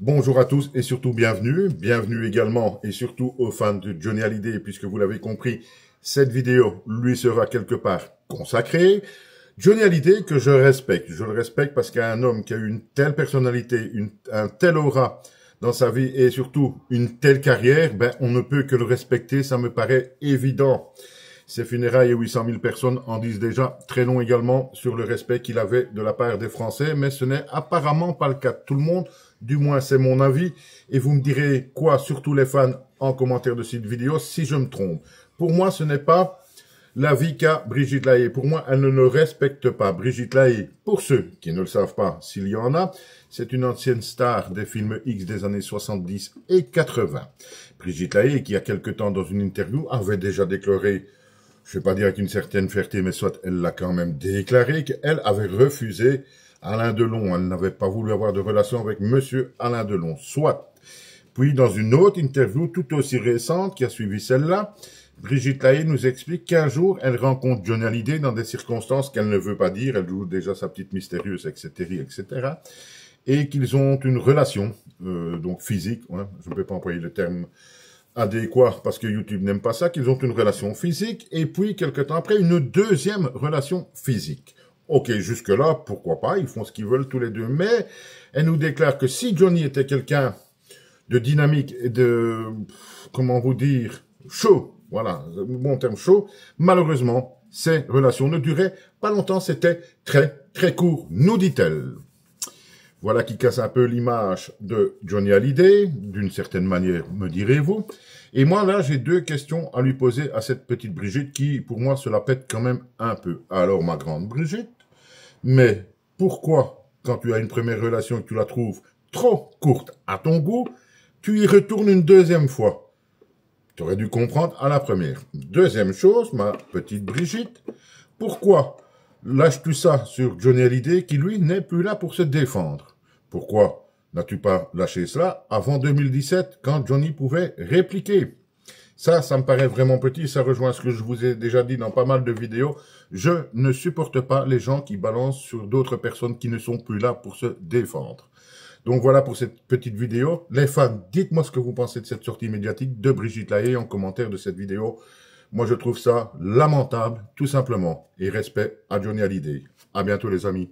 Bonjour à tous et surtout bienvenue. Bienvenue également et surtout aux fans de Johnny Hallyday, puisque vous l'avez compris, cette vidéo lui sera quelque part consacrée. Johnny Hallyday que je respecte. Je le respecte parce qu'un homme qui a eu une telle personnalité, un tel aura dans sa vie et surtout une telle carrière, on ne peut que le respecter, ça me paraît évident. Ses funérailles et 800 000 personnes en disent déjà très long également sur le respect qu'il avait de la part des Français, mais ce n'est apparemment pas le cas de tout le monde, du moins c'est mon avis, et vous me direz quoi, surtout les fans, en commentaire de cette vidéo, si je me trompe. Pour moi, ce n'est pas l'avis qu'a Brigitte Lahaie. Pour moi, elle ne le respecte pas. Brigitte Lahaie, pour ceux qui ne le savent pas, s'il y en a, c'est une ancienne star des films X des années 70 et 80. Brigitte Lahaie, qui il y a quelque temps dans une interview, avait déjà déclaré, je ne vais pas dire avec une certaine fierté, mais soit elle l'a quand même déclaré, qu'elle avait refusé Alain Delon. Elle n'avait pas voulu avoir de relation avec monsieur Alain Delon. Soit. Puis, dans une autre interview tout aussi récente qui a suivi celle-là, Brigitte Lahaie nous explique qu'un jour, elle rencontre Johnny Hallyday dans des circonstances qu'elle ne veut pas dire. Elle joue déjà sa petite mystérieuse, etc., etc. Et qu'ils ont une relation, donc physique, hein, je ne peux pas employer le terme adéquat parce que YouTube n'aime pas ça, qu'ils ont une relation physique et puis quelque temps après une deuxième relation physique. Ok, jusque-là, pourquoi pas, ils font ce qu'ils veulent tous les deux, mais elle nous déclare que si Johnny était quelqu'un de dynamique et de, comment vous dire, chaud, voilà, bon terme chaud, malheureusement, ces relations ne duraient pas longtemps, c'était très, très court, nous dit-elle. Voilà qui casse un peu l'image de Johnny Hallyday, d'une certaine manière, me direz-vous. Et moi, là, j'ai deux questions à lui poser à cette petite Brigitte qui, pour moi, se la pète quand même un peu. Alors, ma grande Brigitte, mais pourquoi, quand tu as une première relation et que tu la trouves trop courte à ton goût, tu y retournes une deuxième fois? Tu aurais dû comprendre à la première. Deuxième chose, ma petite Brigitte, pourquoi lâches-tu ça sur Johnny Hallyday qui, lui, n'est plus là pour se défendre? Pourquoi n'as-tu pas lâché cela avant 2017 quand Johnny pouvait répliquer? Ça me paraît vraiment petit, ça rejoint ce que je vous ai déjà dit dans pas mal de vidéos. Je ne supporte pas les gens qui balancent sur d'autres personnes qui ne sont plus là pour se défendre. Donc voilà pour cette petite vidéo. Les fans, dites-moi ce que vous pensez de cette sortie médiatique de Brigitte Lahaie en commentaire de cette vidéo. Moi, je trouve ça lamentable, tout simplement. Et respect à Johnny Hallyday. À bientôt, les amis.